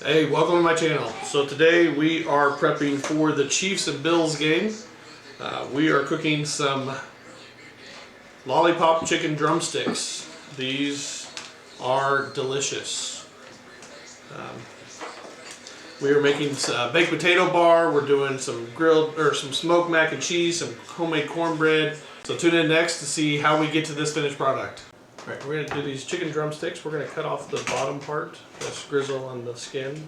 Hey, welcome to my channel. So today we are prepping for the Chiefs and Bills game. We are cooking some LolliPop chicken drumsticks. These are delicious. We are making a baked potato bar. We're doing some grilled or some smoked mac and cheese, some homemade cornbread. So tune in next to see how we get to this finished product. All right, we're going to do these chicken drumsticks. We're going to cut off the bottom part, this grizzle on the skin.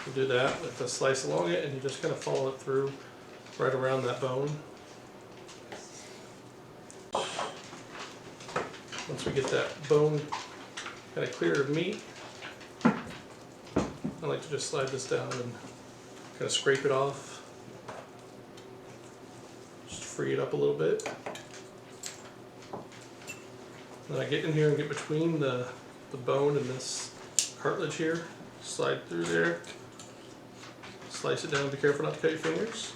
We'll do that with a slice along it, and you just kind of follow it through right around that bone. Once we get that bone kind of clear of meat, I like to just slide this down and kind of scrape it off. Just free it up a little bit. Then I get in here and get between the bone and this cartilage here, slide through there, slice it down, be careful not to cut your fingers.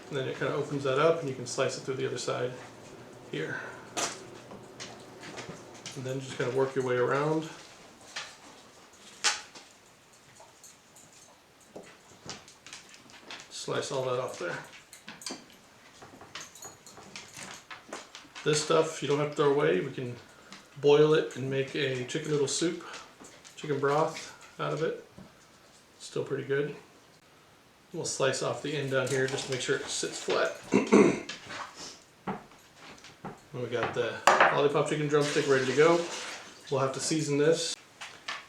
And then it kind of opens that up and you can slice it through the other side here. And then just kind of work your way around. Slice all that off there. This stuff you don't have to throw away. We can boil it and make a chicken noodle soup, chicken broth out of it. Still pretty good. We'll slice off the end down here just to make sure it sits flat. And we got the LolliPop chicken drumstick ready to go. We'll have to season this.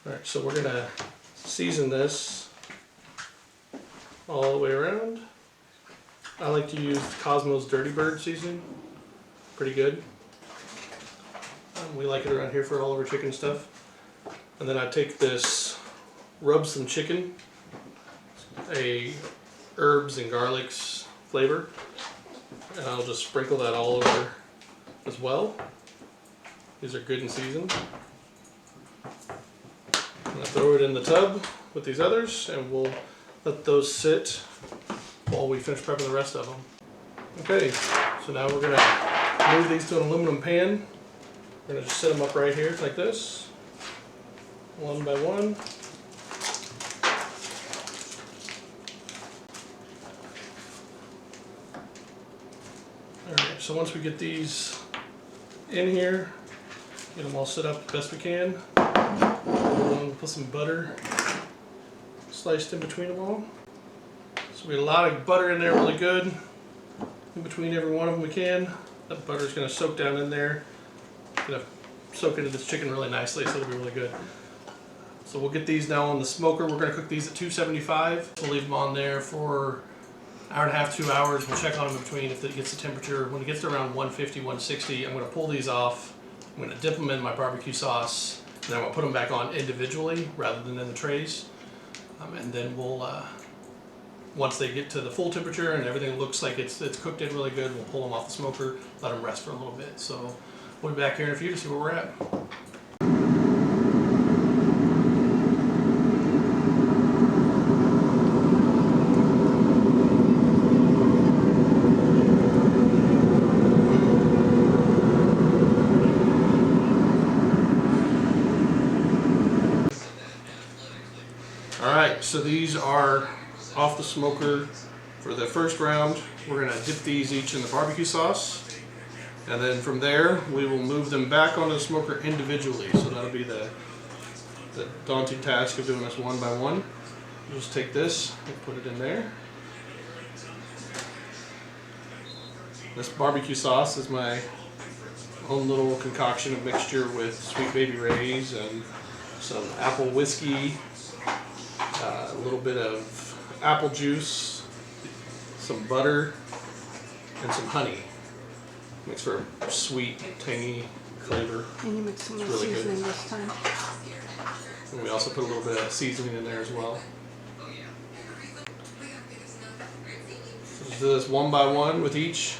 Alright, so we're gonna season this all the way around. I like to use Cosmo's Dirty Bird seasoning. Pretty good. We like it around here for all of our chicken stuff. And then I take this, rub some chicken, a herbs and garlics flavor, and I'll just sprinkle that all over as well. These are good and seasoned. I'm going to throw it in the tub with these others, and we'll let those sit while we finish prepping the rest of them. Okay, so now we're going to move these to an aluminum pan. We're going to just set them up right here like this, one by one. Alright, so once we get these in here, get them all set up the best we can. We'll put some butter sliced in between them all. So we get a lot of butter in there, really good. In between every one of them we can. That butter is going to soak down in there. It's going to soak into this chicken really nicely, so it'll be really good. So we'll get these now on the smoker. We're going to cook these at 275. We'll leave them on there for an hour and a half, 2 hours. We'll check on them in between if it gets the temperature. When it gets to around 150, 160, I'm going to pull these off. I'm going to dip them in my barbecue sauce, and then I'm going to put them back on individually rather than in the trays. And then we'll, once they get to the full temperature and everything looks like it's cooked in really good, we'll pull them off the smoker, let them rest for a little bit. So we'll be back here in a few to see where we're at. Alright, so these are off the smoker for the first round. We're going to dip these each in the barbecue sauce, and then from there we will move them back onto the smoker individually. So that'll be the daunting task of doing this one by one. We'll just take this and put it in there. This barbecue sauce is my own little concoction of mixture with Sweet Baby Ray's and some apple whiskey, a little bit of apple juice, some butter, and some honey. Makes for a sweet, tangy flavor. And you mix some it's more really seasoning good. this time. And we also put a little bit of seasoning in there as well. So just do this one by one with each.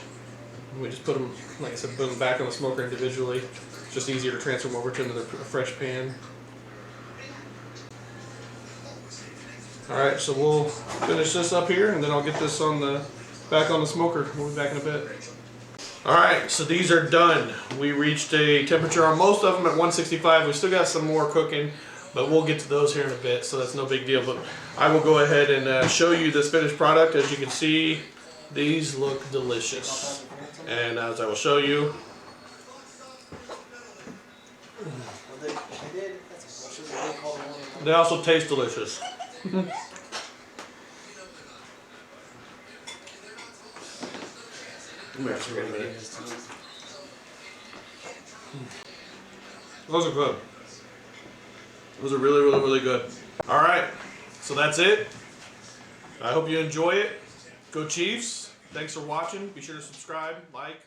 And we just put them, like I said, put them back on the smoker individually. It's just easier to transfer them over to another fresh pan. Alright, so we'll finish this up here and then I'll get this on back on the smoker. We'll be back in a bit. Alright, so these are done. We reached a temperature on most of them at 165. We still got some more cooking. But we'll get to those here in a bit, so that's no big deal. But I will go ahead and show you this finished product. As you can see, these look delicious. And as I will show you, they also taste delicious. Those are good. Those are really, really, really good. All right, so that's it. I hope you enjoy it. Go Chiefs. Thanks for watching. Be sure to subscribe, like,